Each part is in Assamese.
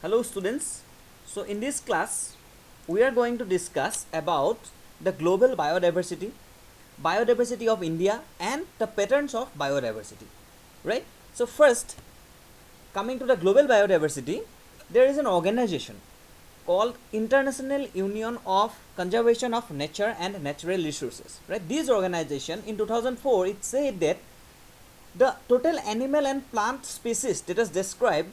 Hello students. So in this class we are going to discuss about the global biodiversity of India and the patterns of biodiversity, right? So first, coming to the global biodiversity, there is an organization called International Union of Conservation of Nature and Natural Resources, right? This organization in 2004 it said that the total animal and plant species that is described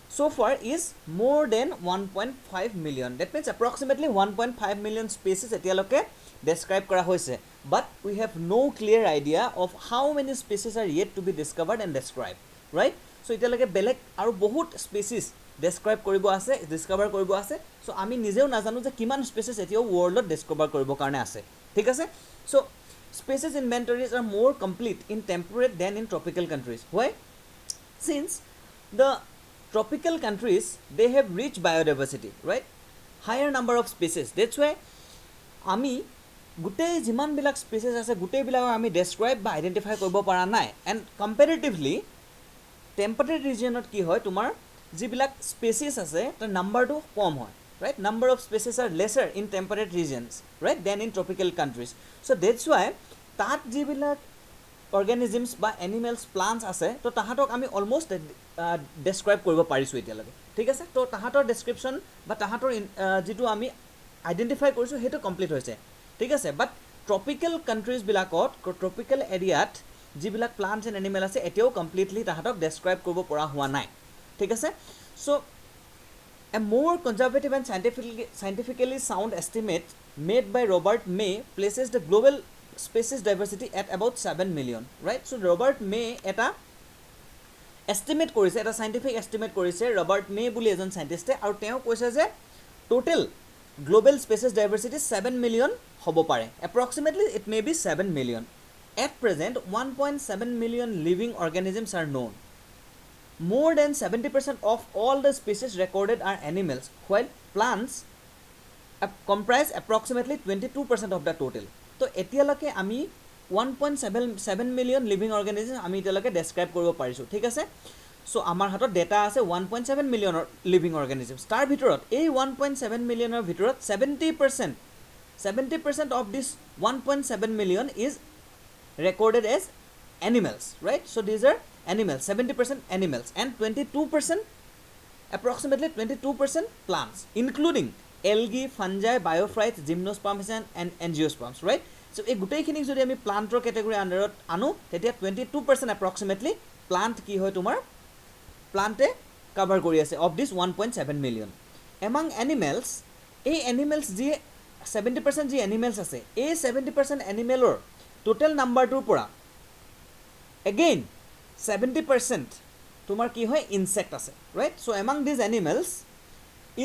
so far is more than 1.5 million. That means approximately 1.5 million species etialoke describe kora hoise, but we have no clear idea of how many species are yet to be discovered and described, right? So etialoke belek aru bahut species describe koribo ase, discover koribo ase. So ami nijeo najanu je kiman species etio world discover koribo karone ase, thik ase? So species inventories are more complete in temperate than in tropical countries. Why? Since the tropical countries they have rich biodiversity, right? Higher number of species. That's why আমি গোটেই যিমানবিলাক স্পেচিছ আছে গোটেইবিলাকক আমি ডেছক্ৰাইব বা আইডেণ্টিফাই কৰিব পৰা নাই। এণ্ড কম্পেৰেটিভলি টেম্পাৰেট ৰিজিয়নত কি হয়, তোমাৰ যিবিলাক স্পেচিছ আছে তাৰ নাম্বাৰটো কম হয়, right? Number of species are lesser in temperate regions, right, then in tropical countries. So' that's why তাত যিবিলাক অৰ্গেনিজমছ বা এনিমেলছ প্লাণ্টছ আছে তো তাহাঁতক আমি অলমষ্ট ডেছক্ৰাইব কৰিব পাৰিছোঁ এতিয়ালৈকে, ঠিক আছে? তো তাহাঁতৰ ডেছক্ৰিপশ্যন বা তাহাঁতৰ যিটো আমি আইডেণ্টিফাই কৰিছোঁ সেইটো কমপ্লিট হৈছে, ঠিক আছে? বাট ট্ৰপিকেল কাণ্ট্ৰিজবিলাকত ট্ৰপিকেল এৰিয়াত যিবিলাক প্লাণ্টছ এণ্ড এনিমেল আছে এতিয়াও কমপ্লিটলি তাহাঁতক ডেছক্ৰাইব কৰিব পৰা হোৱা নাই, ঠিক আছে? চ' a more conservative and scientifically sound estimate made by Robert May places the global species diversity at about 7 million, right? So Robert May এটা estimate কৰিছে, এটা scientific estimate কৰিছে ৰবাৰ্ট মে বুলি এজন সাইন্টিষ্টে, আৰু তেওঁ কৈছে যে total global species diversity 7 million হ'ব পাৰে। Approximately it may be 7 million. At present 1.7 million living organisms are known. More than 70% of all the species recorded are animals, while plants comprise approximately 22% of the total. তো এতিয়ালৈকে আমি 1.7 মিলিয়ন লিভিং অৰ্গেনিজম আমি এতিয়ালৈকে ডেছক্ৰাইব কৰিব পাৰিছোঁ, ঠিক আছে? চ' আমাৰ হাতত ডেটা আছে 1.7 মিলিয়নৰ লিভিং অৰ্গেনিজমছ। তাৰ ভিতৰত এই 1.7 মিলিয়নৰ ভিতৰত 70% of this 1.7 million is recorded as animals, right? So these are animals, 70% animals, and 22%, approximately 22% plants, including algae, fungi, biophytes, gymnosperms and angiosperms, right? So এই গোটেইখিনিক যদি আমি প্লান্টৰ কেটেগৰী আণ্ডাৰত আনো তেতিয়া 22% approximately প্লান্ট কি হয় তোমাৰ প্লান্টে কভাৰ কৰি আছে of this 1.7 million. Among animals, এই এনিমেলছ যি 70% যি এনিমেলছ আছে এই 70% এনিমেলৰ টোটেল নাম্বাৰটোৰ পৰা again 70% তোমাৰ কি হয় ইনসেক্ট আছে, right? So among these animals,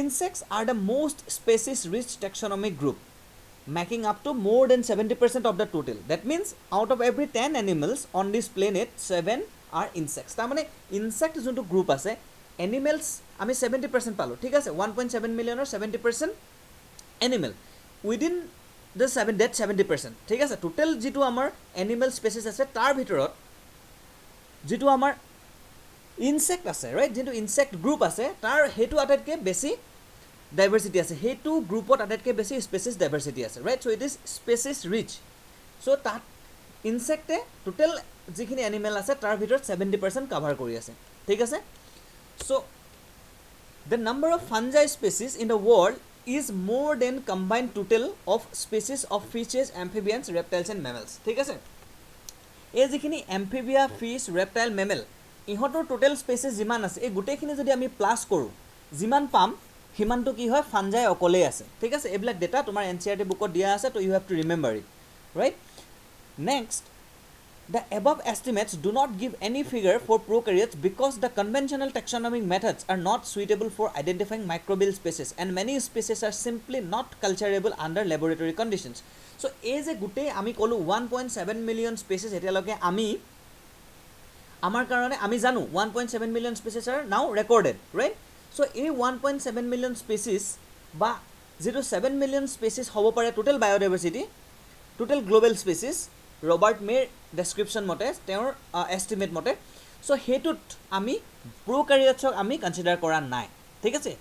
insects are the most species rich taxonomic group, making up to more than 70% of the total. That means out of every 10 animals on this planet 7 are insects. তাৰ মানে ইনসেক্ট যোনটো গ্ৰুপ আছে এনিমেলছ আমি 70% পালোঁ, ঠিক আছে? 1.7 মিলিয়নৰ 70% এনিমেল উইদিন দ্য 70%, ঠিক আছে? টোটেল যিটো আমাৰ এনিমেল স্পেচিছ আছে তাৰ ভিতৰত যিটো আমাৰ ইনসেক্ট আছে, ৰাইট, যিটো ইনসেক্ট গ্ৰুপ আছে তাৰ সেইটো আটাইতকৈ বেছি ডাইভাৰ্চিটি আছে, সেইটো গ্ৰুপত আটাইতকৈ বেছি স্পেচিছ ডাইভাৰ্চিটি আছে, right? So' it is species rich. So' তাত ইনসেক্টে টোটেল যিখিনি এনিমেল আছে তাৰ ভিতৰত 70% কাভাৰ কৰি আছে, ঠিক আছে? So' the number of fungi species in the world is more than combined total of species of fishes, amphibians, reptiles and mammals, ঠিক আছে? এই যিখিনি এম্ফিবিয়া, ফিছ, ৰেপটাইল, মেমেল ইহঁতৰ টোটেল স্পেচিছ যিমান আছে এই গোটেইখিনি যদি আমি প্লাছ কৰোঁ যিমান পাম সিমানটো কি হয় ফাঞ্জাই অকলেই আছে, ঠিক আছে? এইবিলাক ডেটা তোমাৰ NCERT বুকত দিয়া আছে, তো you have to remember it, right? Next, the above estimates do not give any figure for prokaryotes because the conventional taxonomic methods are not suitable for identifying microbial species and many species are simply not culturable under laboratory conditions. So এই যে গোটেই আমি ক'লোঁ 1.7 মিলিয়ন স্পেচিছ এতিয়ালৈকে আমি আমাৰ কাৰণে আমি জানো 1.7 million species are now recorded, right? So এই 1.7 মিলিয়ন স্পেচিছ বা যিটো 7 মিলিয়ন স্পেচিছ হ'ব পাৰে total biodiversity, total global species Robert মেৰ ডেছক্ৰিপশ্যন মতে, তেওঁৰ এষ্টিমেট মতে, চ' সেইটোত আমি প্ৰ'কাৰিঅটছক আমি কনচিডাৰ কৰা নাই, ঠিক আছে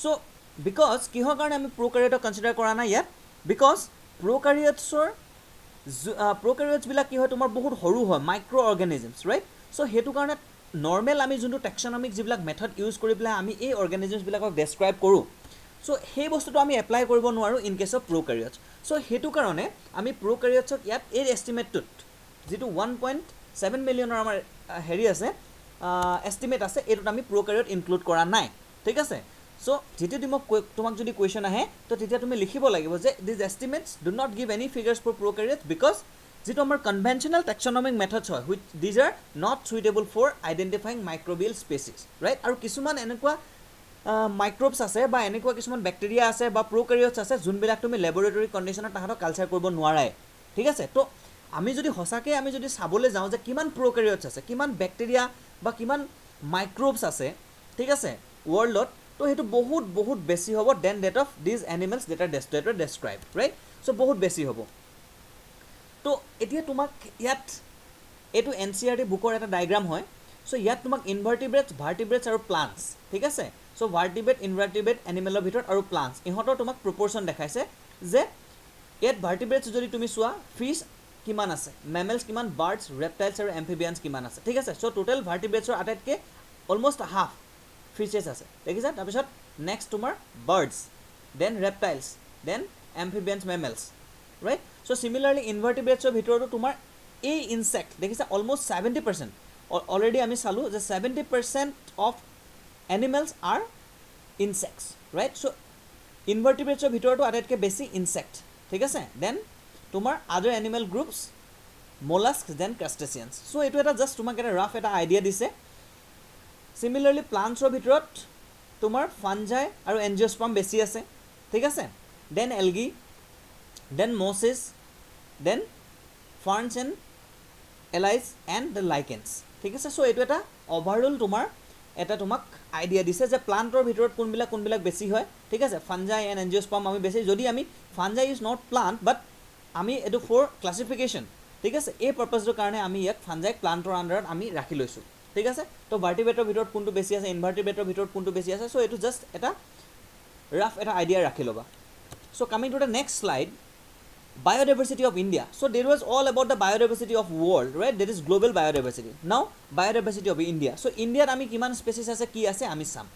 চ' বিকজ কিহৰ কাৰণে আমি প্ৰ'কাৰিঅটক কনচিডাৰ কৰা নাই ইয়াত বিকজ প্ৰ'কাৰিঅটছবিলাক কি হয় তোমাৰ বহুত সৰু হয় মাইক্ৰ' অৰ্গেনিজমছ ৰাইট চ' সেইটো কাৰণে নৰ্মেল আমি যোনটো টেক্সনমিক যিবিলাক মেথড ইউজ কৰি পেলাই আমি এই অৰ্গেনিজমছবিলাকক ডেছক্ৰাইব কৰোঁ চ' সেই বস্তুটো আমি এপ্লাই কৰিব নোৱাৰোঁ ইন কেছ অফ প্ৰ'কাৰিঅটছ চ' সেইটো কাৰণে আমি প্ৰ'কাৰিঅটছক ইয়াত এই এষ্টিমেটটোত যিটো 1.7 মিলিয়নৰ আমাৰ হেৰি আছে এষ্টিমেট আছে এইটোত আমি প্ৰ'কাৰিঅট ইনক্লুড কৰা নাই ঠিক আছে চ' যেতিয়া তোমাক যদি কুৱেশ্যন আহে তো তেতিয়া তুমি লিখিব লাগিব যে these estimates do not give any figures for prokaryote because যিটো আমাৰ কনভেনশ্যনেল টেক্সনমিক মেথডছ হয় which these are not suitable for identifying microbial species right আৰু কিছুমান এনেকুৱা মাইক্ৰ'বছ আছে বা এনেকুৱা কিছুমান বেক্টেৰিয়া আছে বা প্ৰ'কাৰিঅটছ আছে যোনবিলাক তুমি লেবৰেটৰী কণ্ডিশ্যনত তাহাঁতক কালচাৰ কৰিব নোৱাৰাই ঠিক আছে তো আমি যদি সঁচাকৈ আমি যদি চাবলৈ যাওঁ যে কিমান প্ৰ'কাৰিঅটছ আছে কিমান বেক্টেৰিয়া বা কিমান মাইক্ৰ'বছ আছে ঠিক আছে ৱৰ্ল্ডত তো সেইটো বহুত বহুত বেছি হ'ব then data of these animals data are describe right so' বহুত বেছি হ'ব তো এতিয়া তোমাক ইয়াত এইটো NCERT বুকৰ এটা ডায়েগ্ৰাম হয় চ' ইয়াত তোমাক ইনভাৰ্টিব্ৰেটছ ভাৰ্টিব্ৰেটছ আৰু প্লাণ্টছ ঠিক আছে চ' ভাৰ্টিব্ৰেট ইনভাৰ্টিব্ৰেট এনিমেলৰ ভিতৰত আৰু প্লাণ্টছ ইহঁতৰ তোমাক প্ৰপৰ্শ্যন দেখাইছে যে ইয়াত ভাৰ্টিব্ৰেটছ যদি তুমি চোৱা ফিছ কিমান আছে মেমেলছ কিমান বাৰ্ডছ ৰেপটাইলছ আৰু এম্ফিবিয়ানছ কিমান আছে ঠিক আছে চ' টোটেল ভাৰ্টিব্ৰেটছৰ আটাইতকৈ অলমষ্ট হাফ ফিচেছ আছে দেখিছা তাৰপিছত নেক্সট তোমাৰ birds then reptiles then amphibians mammals right so' similarly ইনভাৰ্টিব্ৰেটছৰ ভিতৰতো তোমাৰ এই ইনচেক্ট দেখিছা অলমষ্ট 70% অলৰেডি আমি চালোঁ যে 70% of animals are insects right so' ইনভাৰ্টিব্ৰেটছৰ ভিতৰতো আটাইতকৈ বেছি ইনচেক্ট ঠিক আছে দেন তোমাৰ other animal groups mollusc then crustaceans so' এইটো এটা জাষ্ট তোমাক এটা ৰাফ এটা আইডিয়া দিছে চিমিলাৰলি প্লাণ্টছৰ ভিতৰত তোমাৰ ফাঞ্জাই আৰু এনজিঅ'স্পাৰ্ম বেছি আছে ঠিক আছে then algae then mosses then ferns and allies and the lichens ঠিক আছে চ' এইটো এটা অভাৰঅল তোমাৰ এটা তোমাক আইডিয়া দিছে যে প্লাণ্টৰ ভিতৰত কোনবিলাক বেছি হয় ঠিক আছে ফাঞ্জাই এণ্ড এনজিঅ'স্পাৰ্ম আমি বেছি যদি আমি ফাঞ্জাই ইজ নট প্লাণ্ট বাট আমি এইটো ফৰ ক্লাছিফিকেশ্যন ঠিক আছে এই পাৰ্পাছটোৰ কাৰণে আমি ইয়াক ফাঞ্জাইক প্লাণ্টৰ আণ্ডাৰত আমি ৰাখি লৈছোঁ ঠিক আছে তো ভাৰ্টিব্ৰেটৰ ভিতৰত কোনটো বেছি আছে ইনভাৰ্টিব্ৰেটৰ ভিতৰত কোনটো বেছি আছে চ' এইটো জাষ্ট এটা ৰাফ এটা আইডিয়া ৰাখি ল'বা so' coming to the next slide biodiversity of India so there was all about the biodiversity of world right that is global biodiversity now biodiversity of India so India ami kiman species ase ki ase ami sam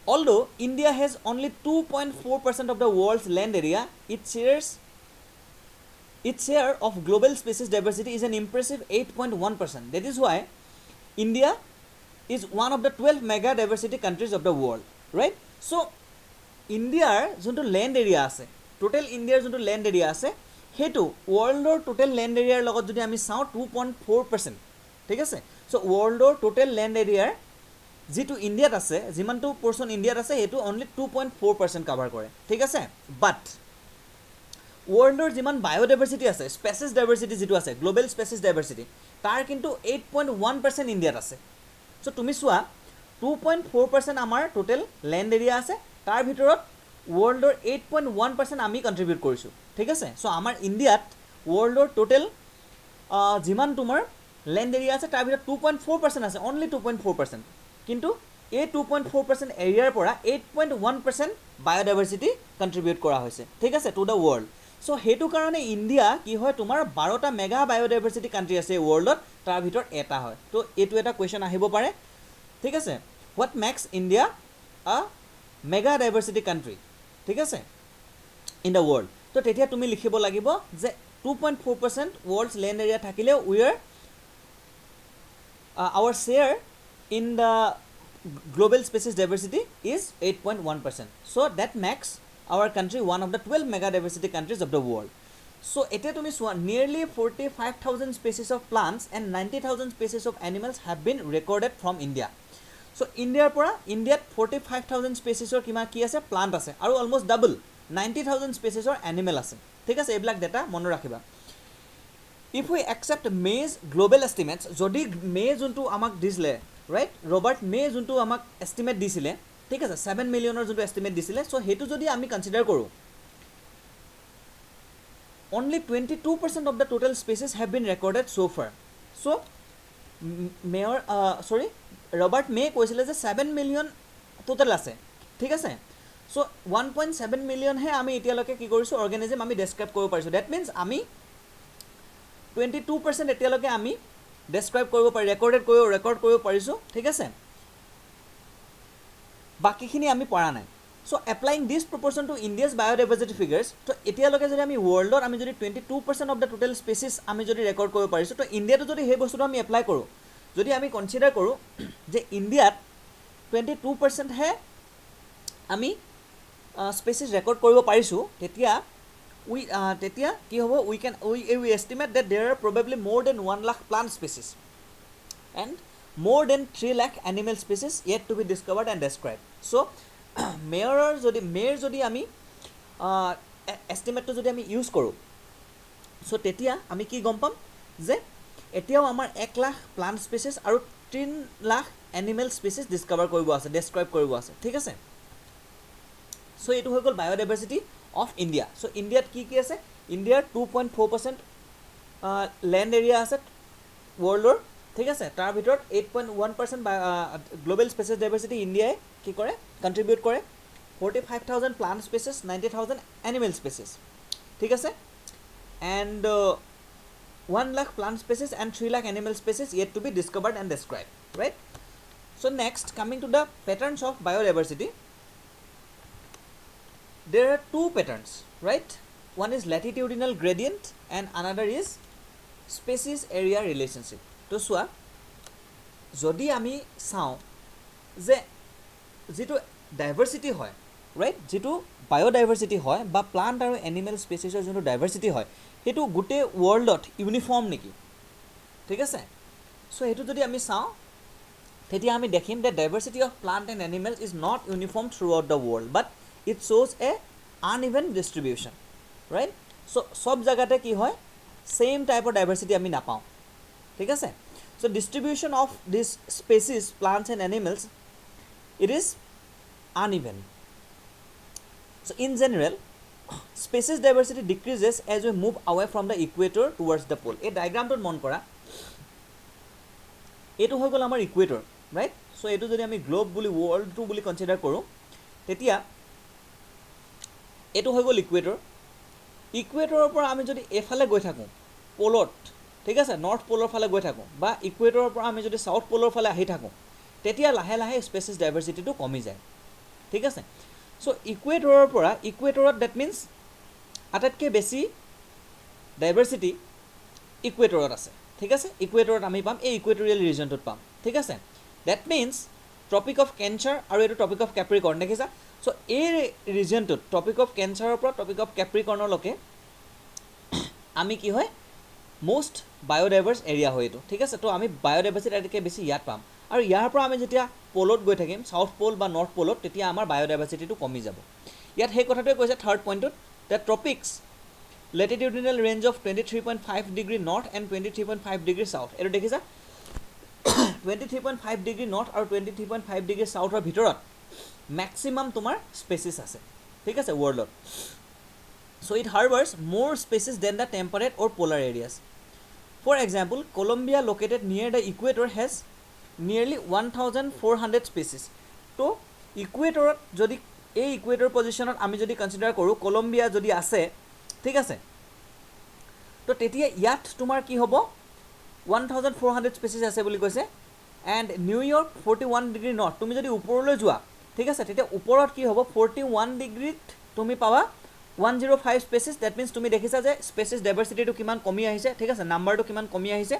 although India has only 2.4% of the world's land area its share of global species diversity is an impressive 8.1% that is why India is one of the 12 mega diversity countries of the world right so India jonto land area ase total ইণ্ডিয়াৰ যোনটো লেণ্ড এৰিয়া আছে সেইটো ৱৰ্ল্ডৰ টোটেল লেণ্ড এৰিয়াৰ লগত যদি আমি চাওঁ 2.4% ঠিক আছে চ' ৱৰ্ল্ডৰ টোটেল লেণ্ড এৰিয়াৰ যিটো ইণ্ডিয়াত আছে যিমানটো পৰ্চন ইণ্ডিয়াত আছে সেইটো অনলি 2.4% কাভাৰ কৰে ঠিক আছে বাট ৱৰ্ল্ডৰ যিমান বায়'ডাইভাৰ্চিটি আছে স্পেচিছ ডাইভাৰ্চিটি যিটো আছে গ্ল'বেল স্পেচিছ ডাইভাৰ্চিটি তাৰ কিন্তু 8.1% ইণ্ডিয়াত আছে চ' তুমি চোৱা 2.4% আমাৰ টোটেল লেণ্ড এৰিয়া আছে তাৰ ভিতৰত ৱৰ্ল্ডৰ 8.1% আমি কণ্ট্ৰিবিউট কৰিছোঁ ঠিক আছে চ' আমাৰ ইণ্ডিয়াত ৱৰ্ল্ডৰ টোটেল যিমান তোমাৰ লেণ্ড এৰিয়া আছে তাৰ ভিতৰত 2.4% আছে অনলি 2.4% কিন্তু এই 2.4% এৰিয়াৰ পৰা 8.1% বায়'ডাইভাৰ্চিটি কণ্ট্ৰিবিউট কৰা হৈছে ঠিক আছে টু দ্য ৱৰ্ল্ড চ' সেইটো কাৰণে ইণ্ডিয়া কি হয় তোমাৰ 12টা মেগা বায়'ডাইভাৰ্চিটি কাণ্ট্ৰি আছে ৱৰ্ল্ডত তাৰ ভিতৰত এটা হয় তো এইটো এটা কুৱেশ্যন আহিব পাৰে ঠিক আছে what makes India a mega diversity country ঠিক আছে ইন দ্য ৱৰ্ল্ড তো তেতিয়া তুমি লিখিব লাগিব যে 2.4% ৱৰ্ল্ডছ লেণ্ড এৰিয়া থাকিলেও we are our share in the global species diversity is 8.1% so' that makes our country one of the 12 mega diversity countries of the world so' এতিয়া তুমি চোৱা nearly 45,000 species of plants and 90,000 species of animals have been recorded from India so' ইণ্ডিয়াৰ পৰা ইণ্ডিয়াত 45,000 স্পেচিছৰ কিমান কি আছে প্লাণ্ট আছে আৰু অলমষ্ট ডাবল 90,000 স্পেচিছৰ এনিমেল আছে ঠিক আছে এইবিলাক ডেটা মনত ৰাখিবা ইফ উই একচেপ্ট মেজ গ্ল'বেল এষ্টিমেটছ যদি মে যোনটো আমাক দিছিলে ৰাইট ৰবাৰ্ট মে যোনটো আমাক এষ্টিমেট দিছিলে ঠিক আছে 7 মিলিয়নৰ যোনটো এষ্টিমেট দিছিলে চ' সেইটো যদি আমি কনচিডাৰ কৰোঁ only 22% of the total species have been recorded so far so Robert May কৈছিলে যে 7 মিলিয়ন তো টোটেল আছে ঠিক আছে চ' 1.7 মিলিয়নহে আমি এতিয়ালৈকে কি কৰিছোঁ অৰ্গেনিজম আমি ডেছক্ৰাইব কৰিব পাৰিছোঁ ডেট মিনছ আমি 22% এতিয়ালৈকে আমি ডেছক্ৰাইব কৰিব পাৰি ৰেকৰ্ড কৰিব পাৰিছোঁ ঠিক আছে বাকীখিনি আমি পৰা নাই চ' এপ্লাইং দিছ প্ৰপৰ্শ্যন টু ইণ্ডিয়াছ বায়'ডাইভাৰ্চিটি ফিগাৰ্ছ তো এতিয়ালৈকে যদি আমি ৱৰ্ল্ডত আমি যদি 22% অফ দ্য টোটেল স্পেচিছ আমি যদি ৰেকৰ্ড কৰিব পাৰিছোঁ তো ইণ্ডিয়াতো যদি সেই বস্তুটো আমি এপ্লাই কৰোঁ যদি আমি কনচিডাৰ কৰোঁ যে ইণ্ডিয়াত 22%হে আমি স্পেচিছ ৰেকৰ্ড কৰিব পাৰিছোঁ তেতিয়া কি হ'ব we estimate data there are probably more than 1 lakh plant species and more than 3 lakh animal species yet to be discovered and described so mayor যদি আমি এষ্টিমেটটো যদি আমি ইউজ কৰোঁ চ' তেতিয়া আমি কি গম পাম যে এতিয়াও আমাৰ 1 লাখ প্লাণ্ট স্পেচিছ আৰু 3 লাখ এনিমেল স্পেচিছ ডিছকভাৰ কৰিব আছে ডেছক্ৰাইব কৰিব আছে ঠিক আছে চ' এইটো হৈ গ'ল বায়'ডাইভাৰ্চিটি অফ ইণ্ডিয়া চ' ইণ্ডিয়াত কি কি আছে ইণ্ডিয়াৰ 2.4% লেণ্ড এৰিয়া আছে ৱৰ্ল্ডৰ ঠিক আছে তাৰ ভিতৰত 8.1% গ্লোবেল স্পেচিছ ডাইভাৰ্চিটি ইণ্ডিয়াই কি কৰে কণ্ট্ৰিবিউট কৰে 45,000 প্লাণ্ট স্পেচিছ 90,000 এনিমেল স্পেচিছ ঠিক আছে and 1 lakh plant species and 3 lakh animal species yet to be discovered and described right so next coming to the patterns of biodiversity there are two patterns right one is latitudinal gradient and another is species area relationship তো চোৱা যদি আমি চাওঁ যে যিটো ডাইভাৰ্চিটি হয় ৰাইট যিটো বায়'ডাইভাৰ্চিটি হয় বা প্লাণ্ট আৰু এনিমেল স্পেচিছৰ যোনটো ডাইভাৰ্চিটি হয় সেইটো গোটেই ৱৰ্ল্ডত ইউনিফৰ্ম নেকি ঠিক আছে চ' সেইটো যদি আমি চাওঁ তেতিয়া আমি দেখিম যে diversity of plant and animals is not uniform throughout the world but it শ্ব'জ a uneven distribution right so' চব জেগাতে কি হয় ছেইম টাইপৰ ডাইভাৰ্চিটি আমি নাপাওঁ ঠিক আছে so' distribution of this species plants and animals it is uneven so in general species diversity decreases as we move away from the equator towards the pole এই ডায়াগ্ৰামটোত মন কৰা এইটো হৈ গ'ল আমাৰ ইকুৱেটৰ ৰাইট চ' এইটো যদি আমি গ্লোব বুলি ৱৰ্ল্ডটো বুলি কনচিডাৰ কৰোঁ তেতিয়া এইটো হৈ গ'ল ইকুৱেটৰৰ পৰা আমি যদি এইফালে গৈ থাকোঁ পলত ঠিক আছে নৰ্থ পলৰ ফালে গৈ থাকোঁ বা ইকুৱেটৰৰ পৰা আমি যদি চাউথ পলৰ ফালে আহি থাকোঁ তেতিয়া লাহে লাহে স্পেচিছ ডাইভাৰ্চিটিটো কমি যায় ঠিক আছে চ' ইকুৱেটৰত ডেট মিনছ আটাইতকৈ বেছি ডাইভাৰ্চিটি ইকুৱেটৰত আছে ঠিক আছে ইকুৱেটৰত আমি পাম এই ইকুৱেটৰিয়েল ৰিজনটোত পাম ঠিক আছে that means tropic of cancer আৰু এইটো ট্ৰপিক অফ কেপ্ৰিকৰ্ণ দেখিছা চ' এই ৰিজনটোত ট্ৰপিক অফ কেঞ্চাৰৰ পৰা ট্ৰপিক অফ কেপ্ৰিকৰ্ণলৈকে আমি কি হয় most biodiverse area হয় এইটো ঠিক আছে তো আমি বায়'ডাইভাৰ্চিটি আটাইতকৈ বেছি ইয়াত পাম আৰু ইয়াৰ পৰা আমি যেতিয়া পলত গৈ থাকিম চাউথ পল বা নৰ্থ পলত তেতিয়া আমাৰ বায়'ডাইভাৰ্চিটিটো কমি যাব ইয়াত সেই কথাটোৱে কৈছে থাৰ্ড পইণ্টটোত the tropics latitudinal range of 23.5 degree north and 23.5 degree south এইটো দেখিছা 23.5 ডিগ্ৰী নৰ্থ আৰু 23.5 ডিগ্ৰী চাউথৰ ভিতৰত মেক্সিমাম তোমাৰ স্পেচিছ আছে ঠিক আছে ৱৰ্ল্ডত so it harbors more species than the temperate or polar areas for example Colombia located near the equator has nearly 1400 species to equator jodi ei equator position ami jodi consider koru Colombia jodi ase ঠিক আছে তো তেতিয়া ইয়াত তোমাৰ কি হ'ব 1400 স্পেচিছ আছে বুলি কৈছে এণ্ড নিউয়ৰ্ক 41 ডিগ্ৰী নৰ্থ তুমি যদি ওপৰলৈ যোৱা ঠিক আছে তেতিয়া ওপৰত কি হ'ব 41 ডিগ্ৰীত তুমি পাবা 105 স্পেচিছ ডেট মিনছ তুমি দেখিছা যে স্পেচিছ ডাইভাৰ্চিটিটো কিমান কমি আহিছে ঠিক আছে নাম্বাৰটো কিমান কমি আহিছে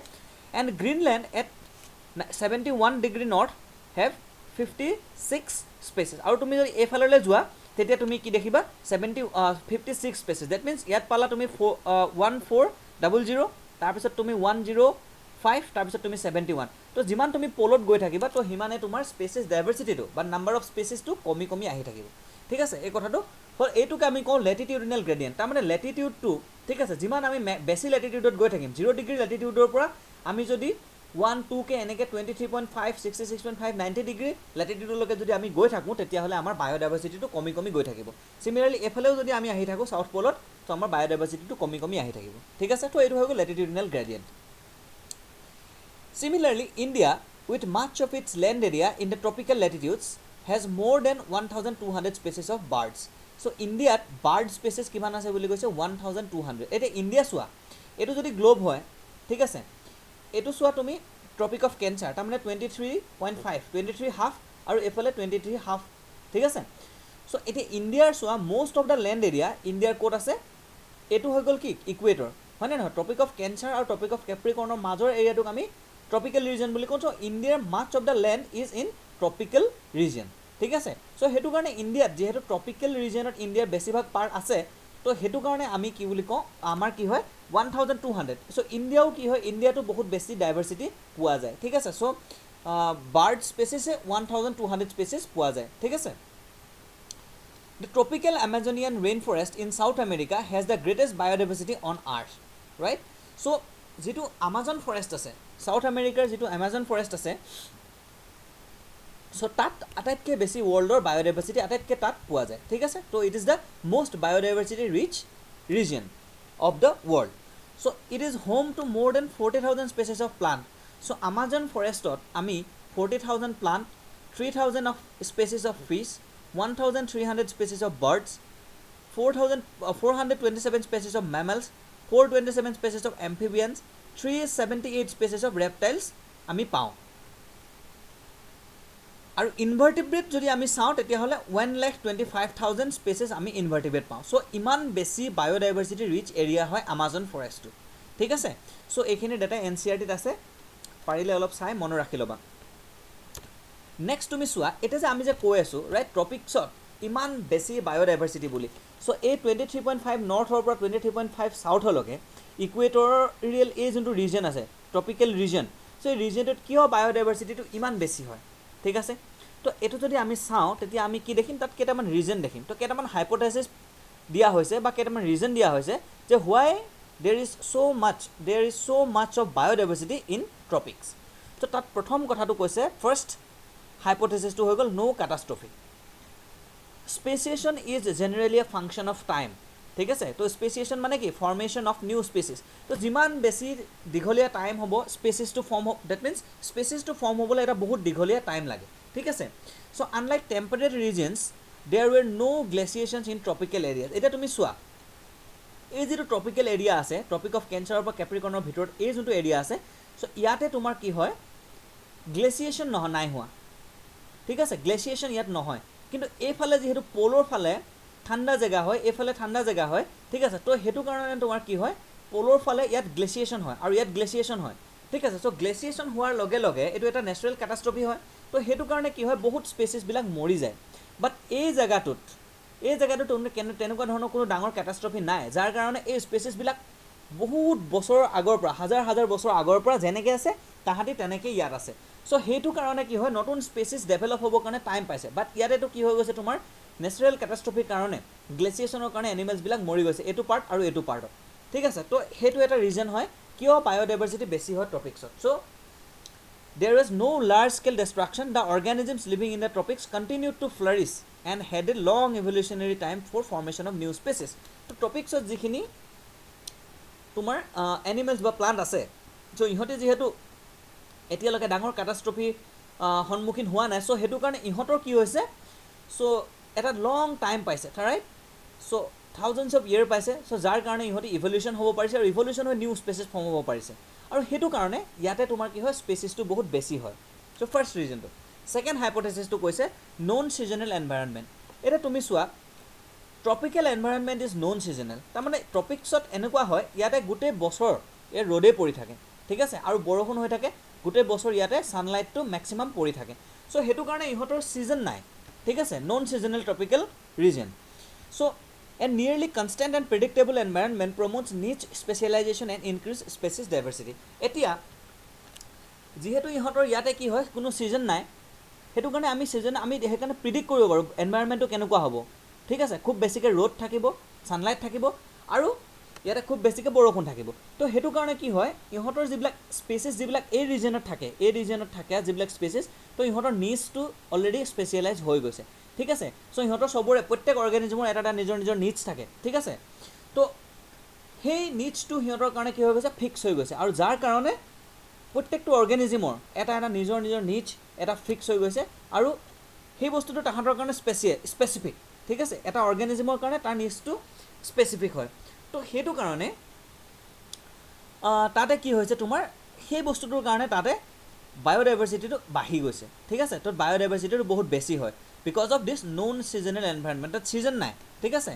and Greenland at 71 degree north have 56 species আৰু তুমি যদি এইফাললৈ যোৱা তেতিয়া তুমি কি দেখিবা 56 স্পেচিছ ডেট মিনছ ইয়াত পালা তুমি 1400 তাৰপিছত তুমি 105 তাৰপিছত তুমি 71 তো যিমান তুমি পলত গৈ থাকিবা তো সিমানে তোমাৰ স্পেচিছ ডাইভাৰ্চিটিটো বা নাম্বাৰ অফ স্পেচিছটো কমি কমি আহি থাকিব ঠিক আছে এই কথাটো এইটোকে আমি কওঁ লেটিটিউডিনেল গ্ৰেডিয়েণ্ট তাৰমানে লেটিটিউডটো ঠিক আছে যিমান আমি বেছি লেটিটিউডত গৈ থাকিম 0 ডিগ্ৰী লেটিটিউডৰ পৰা আমি যদি 1-2কে এনেকৈ 23.5 66.5 90 ডিগ্ৰী লেটিটিউডলৈকে যদি আমি গৈ থাকোঁ তেতিয়াহ'লে আমাৰ বায়'ডাইভাৰ্চিটিটো কমি কমি গৈ থাকিব চিমিলাৰলি এফালেও যদি আমি আহি থাকোঁ চাউথ পলত তো আমাৰ বায়'ডাইভাৰ্চিটিটো কমি কমি আহি থাকিব ঠিক আছে তো এইটো হৈ গ'ল লেটিটিউডিনেল gradient Similarly, India, with much of its land area in the tropical latitudes, has more than 1200 species of birds. So India bird species কিমান আছে বুলি কৈছে 1200. এটা ইন্ডিয়া চোৱা এটো যদি গ্লোব হয় ঠিক আছে এটো চোৱা তুমি ট্ৰপিক অফ কেঞ্চাৰ তাৰ মানে 23.5 23 হাফ আৰু এফালে 23 হাফ ঠিক আছে সো এটা ইন্ডিয়াৰ চোৱা most of the land area ইন্ডিয়াৰ কোট আছে এটো হৈ গল কি ইকুৱেটৰ মানে নহয় ট্ৰপিক অফ কেঞ্চাৰ আৰু ট্ৰপিক অফ কেপ্ৰিকৰ্নৰ মাজৰ এৰিয়াটোক আমি ট্ৰপিকেল ৰিজন বুলি কওঁ সো ইন্ডিয়াৰ much of the land is in tropical region ঠিক আছে সো হেতু কাৰণে ইন্ডিয়াত যেহেতু ট্ৰপিকেল ৰিজনত ইন্ডিয়াৰ বেছিভাগ পাৰ্ট আছে তো হেতু কাৰণে আমি কি বুলি কওঁ আমাৰ কি হয় 1200 সো ইন্ডিয়াও কি হয় ইন্ডিয়াটো বহুত বেছি ডাইভাৰ্সিটি পোৱা যায় ঠিক আছে সো বাৰ্ড স্পেচিছে 1200 স্পেচিছ পোৱা যায় ঠিক আছে The tropical Amazonian rainforest in South America has the greatest biodiversity on earth, right? So, যেটো Amazon forest আছে, South America যেটো Amazon forest আছে, so তাত আটাইতকৈ বেছি worldৰ biodiversity আটাইতকৈ তাত পোৱা যায়, ঠিক আছে? So it is the most biodiversity rich region of the world. So it is home to more than 40,000 species of plant. So Amazon forestত আমি 40,000 plant, 3,000 of species of fish, 1,300 species of birds, 427 species of mammals, 427 species of amphibians, 378 species of reptiles আমি পাওঁ আৰু ইনভাৰ্টিব্ৰেট যদি আমি চাওঁ তেতিয়াহ'লে 1,25,000 স্পেচিছ আমি ইনভাৰ্টিব্ৰেট পাওঁ সো ইমান বেছি বায়োডাইভাৰ্চিটি ৰিচ এৰিয়া হয় আমাজন ফৰেষ্টটো ঠিক আছে সো এইখিনি ডাটা এনচিআৰটিত আছে পাৰিলে অলপ চাই মনত ৰাখি ল'বা নেক্সট তুমি চোৱা এটা যে আমি যে কৈ আছো ৰাইট ট্ৰপিকছত ইমান বেছি বায়োডাইভাৰ্চিটি বুলি সো এই 23.5 নৰ্থৰ পৰা 23.5 সাউথলৈকে ইকুৱেটৰিয়েল এই যোনটো ৰিজন আছে ট্ৰপিকেল ৰিজন সো এই ৰিজনটোত কিয় বায়োডাইভাৰ্চিটিটো ইমান বেছি হয় ঠিক আছে তো এটো যদি আমি চাওঁ তেতিয়া আমি কি দেখিম তাত কেইটামান ৰিজন দেখিম তো কেইটামান হাইপোথেসিস দিয়া হৈছে বা কেইটামান ৰিজন দিয়া হৈছে যে why there is so much of biodiversity in tropics তো তাত প্ৰথম কথাটো কৈছে ফাৰ্স্ট hypothesis to হৈ গল no catastrophe speciation is generally a function of time ঠিক আছে তো speciation মানে কি formation of new species তো যিমান বেছি দীঘলীয়া টাইম হ'ব species to form that means species to form হ'বলৈ এটা বহুত দীঘলীয়া টাইম লাগে ঠিক আছে so unlike temperate regions there were no glaciations in tropical areas এটা তুমি চোৱা এই যেটো ট্ৰপিকেল এৰিয়া আছে ট্ৰপিক অফ কেঞ্চাৰৰ পৰা কেপ্ৰিকৰ্নৰ ভিতৰত এই যোনটো এৰিয়া আছে so ইয়াতে তোমাৰ কি হয় গ্লেচিয়েশন নাই হোৱা ঠিক আছে গ্লেচিয়েশন ইয়াত নহয় কিন্তু এইফালে যেহেতু পোলৰ ফালে ঠাণ্ডা জায়গা হয় এইফালে ঠাণ্ডা জায়গা হয় ঠিক আছে তো হেতু কাৰণে তোমাৰ কি হয় পোলৰ ফালে ইয়াত গ্লেচিয়েশন হয় আৰু ইয়াত গ্লেচিয়েশন হয় ঠিক আছে সো গ্লেচিয়েশন হোৱাৰ লগে লগে এটো এটা ন্যাচাৰাল ক্যাটাস্ট্ৰফি হয় তো হেতু কাৰণে কি হয় বহুত স্পেচিছ বিলাক মৰি যায় বাট এই জায়গাটোত তেনেকুৱা ধৰণৰ কোনো ডাঙৰ ক্যাটাস্ট্ৰফি নাই যাৰ কাৰণে এই স্পেচিছ বিলাক বহুত বছৰ আগৰ পৰা হাজাৰ বছৰ আগৰ পৰা যেনেকৈ আছে তাহাঁতি তেনেকৈ ইয়াত আছে সো হেতু কাৰণে কি হয় নতুন স্পেচিছ ডেভেলপ হ'ব কাৰণে টাইম পাইছে বাট ইয়াতেটো কি হৈ গৈছে তোমাৰ ন্যাচাৰাল ক্যাটাস্ট্ৰফিৰ কাৰণে গ্লেচিয়েশনৰ কাৰণে এনিমেলছ বিলাক মৰি গৈছে এটো পাৰ্ট আৰু এটো পাৰ্টত ঠিক আছে তো হেতু এটা ৰিজন হয় কিয় বায়োডাইভাৰ্চিটি বেছি হয় ট্ৰপিকছত so there is no large scale destruction the organisms living in the tropics continued to flourish and had a long evolutionary time for formation of new species তো ট্ৰপিকছত যিখিনি তোমাৰ এনিমেলছ বা প্লান্ট আছে সো ইহঁতে যেহেতু এতিয়ালৈকে ডাঙৰ ক্যাটাস্ট্ৰফি সন্মুখীন হোৱা নাই সো হেতু কাৰণে ইহঁতৰ কি হৈছে সো এটা লং টাইম পাইছে ৰাইট সো থাউজেণ্ডছ অফ ইয়াৰ পাইছে সো যাৰ কাৰণে ইহঁতে ইভলিউশ্যন হ'ব পাৰিছে আৰু ইভলিউশ্যন হৈ নিউ স্পেচিছ ফৰ্ম হ'ব পাৰিছে আৰু হেতু কাৰণে ইয়াতে তোমাৰ কি হয় স্পেচিছটো বহুত বেছি হয় সো ফাৰ্স্ট ৰিজনটো সেকেন্ড হাইপোথেসিসটো কৈছে নন সিজনেল এনভায়ৰনমেন্ট এটা তুমি চোৱা tropical environment is non seasonal তাৰ মানে ট্ৰপিকছত এনেকুৱা হয় ইয়াতে গোটেই বছৰ এই ৰ'দে পৰি থাকে ঠিক আছে আৰু বৰষুণ হৈ থাকে গোটেই বছৰ ইয়াতে সানলাইটটো ম্যাক্সিমাম পৰি থাকে সো হেতু কাৰণে ইহঁতৰ সিজন নাই ঠিক আছে non seasonal tropical region so a nearly constant and predictable environment promotes niche specialization and increased species diversity etia যেহেতু ইহঁতৰ ইয়াতে কি হয় কোনো সিজন নাই হেতু কাৰণে আমি সিজন আমি হেকাৰণে প্ৰিডিক্ট কৰিব পাৰো এনভায়ৰনমেন্টটো কেনেকুৱা হ'ব ঠিক আছে খুব বেছিকে ৰ'দ থাকিব সানলাইট থাকিব আৰু ইয়াতে খুব বেছিকে বৰষুণ থাকিব তো হেতু কাৰণে কি হয় ইহঁতৰ যিবিলাক স্পেচিছ যিবিলাক এই ৰিজনত থাকে যিবিলাক স্পেচিছ তো ইহঁতৰ নিচটো অলৰেডি স্পেচিয়েলাইজ হৈ গৈছে ঠিক আছে সো ইহঁতৰ সবৰে প্ৰত্যেক অৰ্গানিজমৰ এটা নিজৰ নিচ থাকে ঠিক আছে তো সেই নিচটো ইহঁতৰ কাৰণে কি হৈ গৈছে ফিক্স হৈ গৈছে আৰু যাৰ কাৰণে প্ৰত্যেকটো অৰ্গানিজমৰ এটা নিজৰ নিচ এটা ফিক্স হৈ গৈছে আৰু সেই বস্তুটো তাহাঁতৰ কাৰণে স্পেচিফিক, ঠিক আছে, এটা অৰ্গেনিজমৰ কাৰণে তাৰ নিডছটো স্পেচিফিক হয়। তো সেইটো কাৰণে তাতে কি হৈছে তোমাৰ সেই বস্তুটোৰ কাৰণে তাতে বায়'ডাইভাৰ্চিটিটো বাঢ়ি গৈছে, ঠিক আছে। তো বায়'ডাইভাৰ্চিটিটো বহুত বেছি হয় because of this non seasonal environment, তাত ছিজন নাই, ঠিক আছে।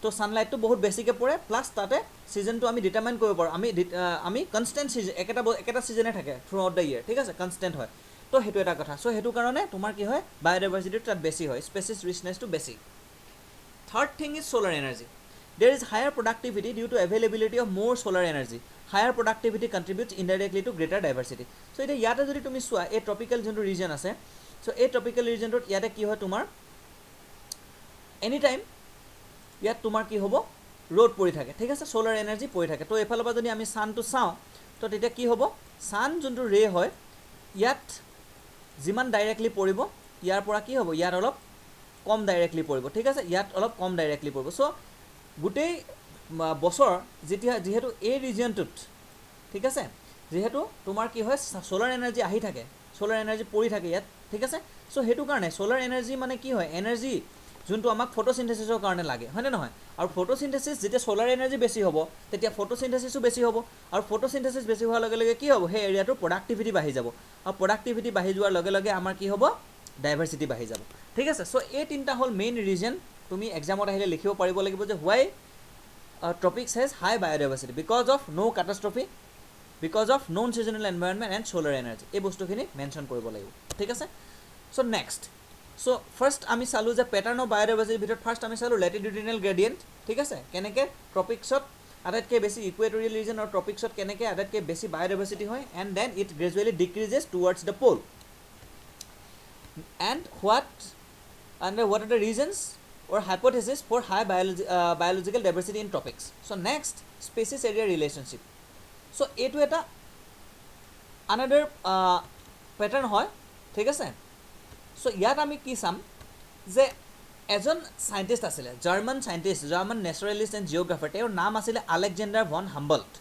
তো ছানলাইটটো বহুত বেছিকৈ পৰে, প্লাছ তাতে ছিজনটো আমি ডিটাৰমাইন কৰিব পাৰোঁ, আমি কনষ্টেণ্ট ছিজন একেটা ছিজনে থাকে থ্ৰু আউট দ্য ইয়েৰ, ঠিক আছে, কনষ্টেণ্ট হয়। তো সেইটো এটা কথা। চ' সেইটো কাৰণে তোমাৰ কি হয় বায়'ডাইভাৰ্চিটিটো তাত বেছি হয়, স্পেচিছ ৰিচনেছটো বেছি। Third thing is solar energy. There is higher productivity due to availability of more solar energy. Higher productivity contributes indirectly to greater diversity. So' এতিয়া ইয়াতে যদি তুমি চোৱা এই ট্ৰপিকেল যোনটো ৰিজন আছে, চ' এই ট্ৰপিকেল ৰিজনটোত ইয়াতে কি হয় তোমাৰ এনি টাইম ইয়াত তোমাৰ কি হ'ব ৰ'দ পৰি থাকে, ঠিক আছে, ছ'লাৰ এনাৰ্জি পৰি থাকে। তো এইফালৰ পৰা যদি আমি ছানটো চাওঁ তো তেতিয়া কি হ'ব ছান যোনটো ৰে হয় ইয়াত যিমান ডাইৰেক্টলি পৰিব ইয়াৰ পৰা কি হ'ব ইয়াত অলপ কম ডাইৰেক্টলি পৰিব, ঠিক আছে, ইয়াত অলপ কম ডাইৰেক্টলি পৰিব। চ' গোটেই বছৰ যিহেতু এই ৰিজনটোত, ঠিক আছে, যিহেতু তোমাৰ কি হয় ছ'লাৰ এনাৰ্জি আহি থাকে, ছ'লাৰ এনাৰ্জি পৰি থাকে ইয়াত, ঠিক আছে। চ' সেইটো কাৰণে ছ'লাৰ এনাৰ্জি মানে কি হয় এনাৰ্জি যোনটো আমাক ফটোচিন্থেচিছৰ কাৰণে লাগে, হয়নে নহয়। আৰু ফটোচিন্থেচিছ যেতিয়া ছ'লাৰ এনাৰ্জি বেছি হ'ব তেতিয়া ফটোচিন্থেচিছো বেছি হ'ব, আৰু ফটোচিন্থেচিছ বেছি হোৱাৰ লগে লগে কি হ'ব সেই এৰিয়াটোৰ প্ৰডাক্টিভিটি বাঢ়ি যাব, আৰু প্ৰডাক্টিভিটি বাঢ়ি যোৱাৰ লগে লগে আমাৰ কি হ'ব ডাইভাৰ্চিটি বাঢ়ি যাব, ঠিক আছে। চ' এই তিনিটা হ'ল মেইন ৰিজন, তুমি এক্সামত আহিলে লিখিব পাৰিব লাগিব যে why tropics has high biodiversity because of no' catastrophe, because of non seasonal environment and solar energy, এই বস্তুখিনি মেনশ্যন কৰিব লাগিব, ঠিক আছে। চ' নেক্সট, চ' ফাৰ্ষ্ট আমি চালোঁ যে পেটাৰ্ণ অফ বায়'ডাইভাৰ্চিটিৰ ভিতৰত ফাৰ্ষ্ট আমি চালোঁ লেটিটিউডিনেল গ্ৰেডিয়েণ্ট, ঠিক আছে, কেনেকৈ ট্ৰপিক্সত আটাইতকৈ বেছি ইকুৱেটৰিয়েল ৰিজন আৰু ট্ৰপিক্সত কেনেকৈ আটাইতকৈ বেছি বায়'ডাইভাৰ্চিটি হয়, and then it gradually decreases towards the pole, and what are the reasons or hypothesis for high biological diversity in tropics. So next, species area relationship. So এইটো এটা another pattern হয়, ঠিক আছে। চ' ইয়াত আমি কি চাম যে এজন চাইণ্টিষ্ট আছিলে, জাৰ্মান নেচাৰেলিষ্ট এণ্ড জিঅ'গ্ৰাফাৰ, তেওঁৰ নাম আছিলে আলেকজেণ্ডাৰ ভন হাম্বল্ট,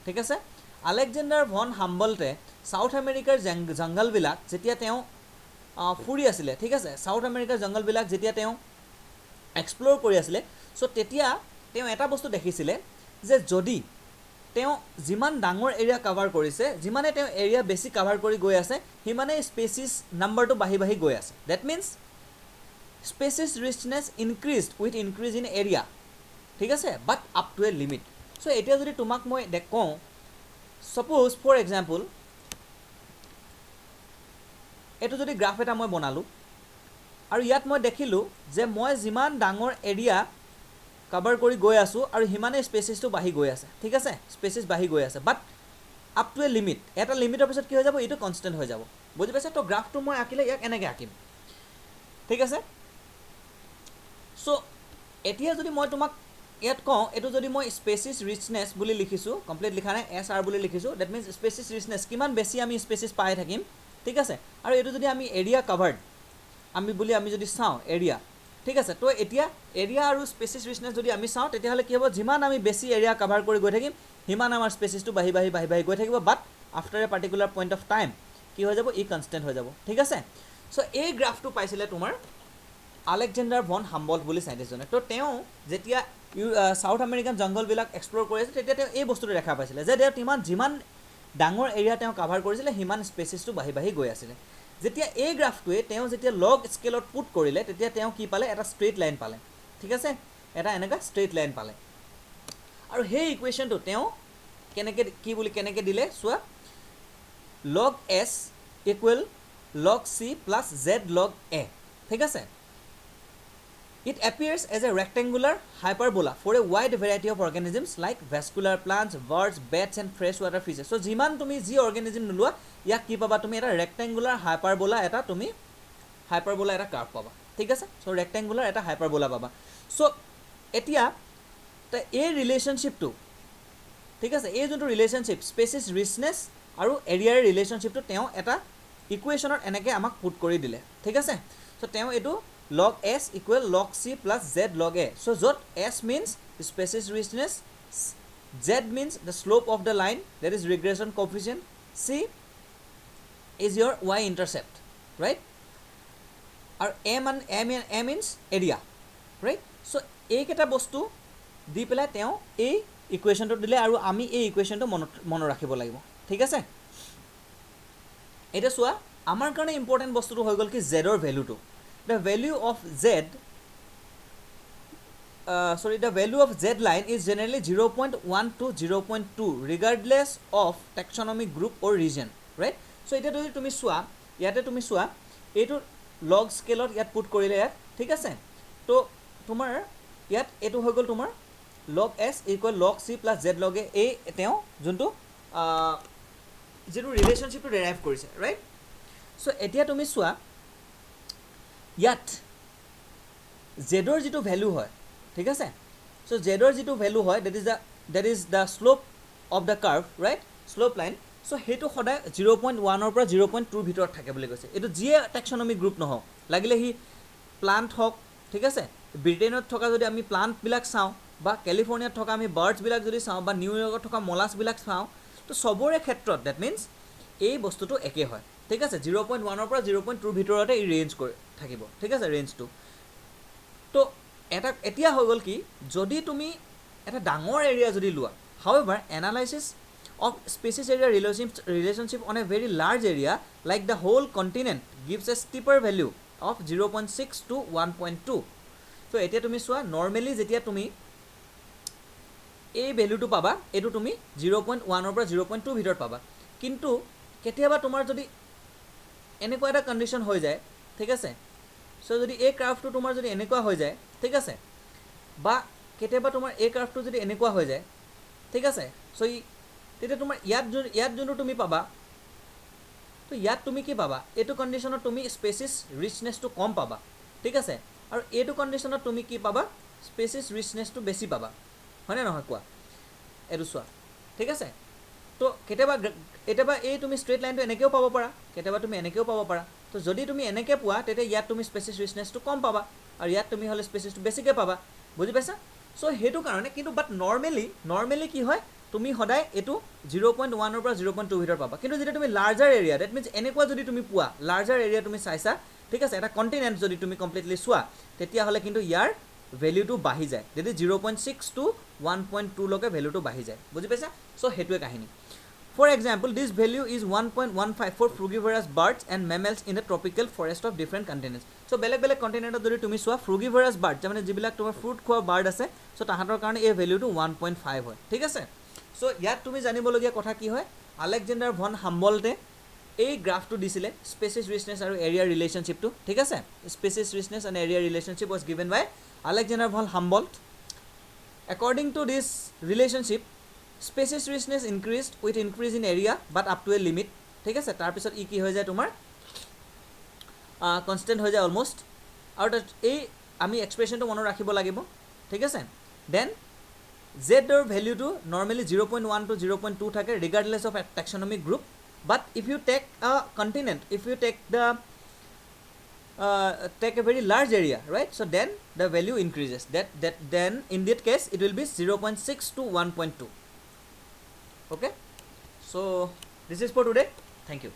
ঠিক আছে। আলেকজেণ্ডাৰ ভন হাম্বল্টে ছাউথ আমেৰিকাৰ জংঘলবিলাক যেতিয়া তেওঁ ফুৰি আছিলে, ঠিক আছে, ছাউথ আমেৰিকাৰ জংঘলবিলাক যেতিয়া তেওঁ এক্সপ্ল'ৰ কৰি আছিলে, চ' তেতিয়া তেওঁ এটা বস্তু দেখিছিলে যে যদি তেওঁ যিমান ডাঙৰ এৰিয়া কাভাৰ কৰিছে, যিমানে তেওঁ এৰিয়া বেছি কাভাৰ কৰি গৈ আছে সিমানেই স্পেচিছ নাম্বাৰটো বাঢ়ি বাঢ়ি গৈ আছে। That means species richness increased with increase in area, ঠিক আছে, but up to a limit. So' এতিয়া যদি তোমাক মই কওঁ ছাপ'জ ফৰ এক্সাম্পল এইটো যদি গ্ৰাফ এটা মই বনালোঁ আৰু ইয়াত মই দেখিলোঁ যে মই যিমান ডাঙৰ এৰিয়া কাভাৰ কৰি গৈ আছোঁ আৰু সিমানেই স্পেচিছটো বাঢ়ি গৈ আছে, ঠিক আছে, স্পেচিছ বাঢ়ি গৈ আছে, but up to a limit, এটা লিমিটৰ পিছত কি হৈ যাব এইটো কনষ্টেণ্ট হৈ যাব, বুজি পাইছে। তো গ্ৰাফটো মই আঁকিলে ইয়াক এনেকৈ আঁকিম, ঠিক আছে। চ' এতিয়া যদি মই তোমাক ইয়াত কওঁ এইটো যদি মই স্পেচিছ ৰিচনেছ বুলি লিখিছোঁ, কমপ্লিট লিখা নাই SR বুলি লিখিছোঁ, ডেট মিনছ স্পেচিছ ৰিচনেছ কিমান বেছি আমি স্পেচিছ পাই থাকিম, ঠিক আছে। আৰু এইটো যদি আমি এৰিয়া কাভাৰ্ড আমি যদি চাওঁ এৰিয়া, ঠিক আছে, তো এতিয়া এৰিয়া আৰু স্পেচিছ ৰিচনেছ যদি আমি চাওঁ তেতিয়াহ'লে কি হ'ব যিমান আমি বেছি এৰিয়া কাভাৰ কৰি গৈ থাকিম সিমান আমাৰ স্পেচিছটো বাঢ়ি গৈ থাকিব, but after a particular point of time কি হৈ যাব ই কনষ্টেণ্ট হৈ যাব, ঠিক আছে। চ' এই গ্ৰাফটো পাইছিলে তোমাৰ আলেকজেণ্ডাৰ ভন হাম্বল্ট বুলি চাইণ্টিষ্টজনে। তো তেওঁ যেতিয়া ছাউথ আমেৰিকান জংঘলবিলাক এক্সপ্ল'ৰ কৰি আছিল তেতিয়া তেওঁ এই বস্তুটো দেখা পাইছিলে যে তেওঁ যিমান ডাঙৰ এৰিয়া তেওঁ কাভাৰ কৰিছিলে সিমান স্পেচিছটো বাঢ়ি গৈ আছিলে। যেতিয়া এই গ্ৰাফটোৱে তেওঁ যেতিয়া লগ স্কেলত পুট কৰিলে তেতিয়া তেওঁ কি পালে এটা ষ্ট্ৰেইট লাইন পালে, ঠিক আছে, এটা এনেকুৱা ষ্ট্ৰেইট লাইন পালে। আৰু সেই ইকুৱেশ্যনটো তেওঁ কেনেকৈ দিলে চোৱা, লগ S equal log C plus Z log A, ঠিক আছে। It appears as a rectangular hyperbola for a wide variety of organisms like vascular plants, birds, bats and freshwater fishes. So যিমান তুমি যি অৰ্গেনিজম নোলোৱা ইয়াক কি পাবা তুমি এটা ৰেক্টেংগুলাৰ হাইপাৰবোলা এটা কাৰ্ভ পাবা, ঠিক আছে। চ' ৰেক্টেংগুলাৰ এটা হাইপাৰবোলা পাবা। চ' এতিয়া এই ৰিলেশ্যনশ্বিপটো, ঠিক আছে, এই যোনটো ৰিলেশ্যনশ্বিপ স্পেচিছ ৰিচনেছ আৰু এৰিয়াৰ ৰিলেশ্যনশ্বিপটো তেওঁ এটা ইকুৱেশ্যনত এনেকৈ আমাক পুট কৰি দিলে, ঠিক আছে। চ' তেওঁ এইটো log S equal log C plus Z log A. So য'ত S means species richness, Z means the slope of the line, that is regression coefficient, C is your y-intercept, right? আৰু এ মিনছ এৰিয়া, ৰাইট? চ' এইকেইটা বস্তু দি পেলাই তেওঁ এই ইকুৱেশ্যনটো দিলে আৰু আমি এই ইকুৱেশ্যনটো মনত ৰাখিব লাগিব, ঠিক আছে? এতিয়া চোৱা, আমাৰ কাৰণে ইম্পৰ্টেণ্ট বস্তুটো হৈ গ'ল কি জেডৰ ভেলুটো। The value of Z the value of z line is generally 0.1 to 0.2 regardless of taxonomic group or region, right? So এটা যদি তুমি চোৱা, ইয়াতে তুমি চোৱা এইটো লগ স্কেলত ইয়াত পুট কৰিলে ইয়াত, ঠিক আছে? তো তোমাৰ ইয়াত এইটো হৈ গ'ল তোমাৰ লগ এছ ইকুৱেল লগ চি প্লাছ জেড লগ এ, এই তেওঁ যোনটো যিটো ৰিলেশ্যনশ্বিপটো ডেৰাইভ কৰিছে, ৰাইট? চ' এতিয়া তুমি চোৱা ইয়াত জেডৰ যিটো ভেলু হয়, ঠিক আছে? চ' জেডৰ যিটো ভেলু হয় that is the slope of the curve, right? Slope line. So' সেইটো সদায় 0.1ৰ পৰা 0.2ৰ ভিতৰত থাকে বুলি কৈছে। এইটো যিয়ে টেক্সনমিক গ্ৰুপ নহওক, লাগিলে সি প্লাণ্ট হওক, ঠিক আছে? ব্ৰিটেইনত থকা যদি আমি প্লাণ্টবিলাক চাওঁ, বা কেলিফৰ্ণিয়াত থকা আমি বাৰ্ডছবিলাক যদি চাওঁ, বা নিউয়ৰ্কত থকা মলাছবিলাক চাওঁ, তো চবৰে ক্ষেত্ৰত ডেট মিনছ এই বস্তুটো একে হয়, ঠিক আছে? 0.1ৰ পৰা 0.2ৰ ভিতৰতে এই ৰেঞ্জ কৰি থাকিব, ঠিক আছে? ৰেঞ্জটো তো এতিয়া হৈ গ'ল কি, যদি তুমি এটা ডাঙৰ এৰিয়া যদি লোৱা, হাউএভাৰ analysis of species area relationship on a very large area like the whole continent gives a steeper value of 0.6 to 1.2. so etia tumi swa normally jetia tumi ei value tu paba etu tumi 0.1 or 0.2 bhitor paba, kintu ketiaba tomar jodi eneko eta condition hoy jay, thik ase? so jodi ei curve tu tomar jodi eneko hoy jay, thik ase? ba ketiaba tomar ei curve tu jodi eneko hoy jay, thik ase? so তেতিয়া তোমাৰ ইয়াত যোনটো তুমি পাবা, তো ইয়াত তুমি কি পাবা, এইটো কণ্ডিশ্যনত তুমি স্পেচিছ ৰিচনেছটো কম পাবা, ঠিক আছে? আৰু এইটো কণ্ডিশ্যনত তুমি কি পাবা, স্পেচিছ ৰিচনেছটো বেছি পাবা, হয়নে নহয় কোৱা? এইটো চোৱা, ঠিক আছে? তো কেতিয়াবা এই তুমি ষ্ট্ৰেইট লাইনটো এনেকৈও পাব পাৰা, কেতিয়াবা তুমি এনেকৈও পাব পাৰা। তো যদি তুমি এনেকৈ পোৱা তেতিয়া ইয়াত তুমি স্পেচিছ ৰিচনেছটো কম পাবা, আৰু ইয়াত তুমি হ'লে স্পেচিছটো বেছিকৈ পাবা, বুজি পাইছা? চ' সেইটো কাৰণে কিন্তু বাট নৰ্মেলি কি হয়, তুমি সদায় এইটো 0.1ৰ পৰা 0.2 ভিতৰত পাবা। কিন্তু যেতিয়া তুমি লাৰ্জাৰ এৰিয়া, ডেট মিনছ এনেকুৱা যদি তুমি পোৱা, লাৰ্জাৰ এৰিয়া তুমি চাইছা, ঠিক আছে? এটা কণ্টিনেণ্ট যদি তুমি কমপ্লিটলি চোৱা, তেতিয়াহ'লে কিন্তু ইয়াৰ ভেলিউটো বাঢ়ি যায়, যদি 0.6 to 1.2 লৈকে ভেলিউটো বাঢ়ি যায়, বুজি পাইছা? চ' সেইটোৱে কাহিনী। For example, this value is 1.15 for frugivorous birds and mammals in the tropical forest of different continents. So' বেলেগ কণ্টিনেণ্টত যদি তুমি চোৱা, ফ্ৰুগিভাৰাছ বাৰ্ড, তাৰমানে যিবিলাক তোমাৰ ফ্ৰুট খোৱা বাৰ্ড আছে, চ' তাহাঁতৰ কাৰণে এই ভেলিউটো 1.5 হয়, ঠিক আছে? চ' ইয়াত তুমি জানিবলগীয়া কথা কি হয়, আলেকজেণ্ডাৰ ভন হাম্বল্টে এই গ্ৰাফটো দিছিলে, স্পেচিছ ৰিচনেছ আৰু এৰিয়াৰ ৰিলেশ্যনশ্বিপটো, ঠিক আছে? স্পেচিছ ৰিচনেছ এণ্ড এৰিয়াৰ relationship was given by Alexander von Humboldt. According to this relationship, species richness increase with increase in area but up to a limit, ঠিক আছে? তাৰপিছত ই কি হৈ যায় তোমাৰ কনষ্টেণ্ট হৈ যায় অলমষ্ট, আৰু এই আমি এক্সপ্ৰেশ্যনটো মনত ৰাখিব লাগিব, ঠিক আছে? দেন জেডৰ ভেলিউটো নৰ্মেলি 0.1 to 0.2 থাকে regardless of taxonomic group, but if you take a continent, if you take take a very large area, right? So then the value increases, then in that case it will be 0.6 to 1.2. okay, so this is for today, thank you.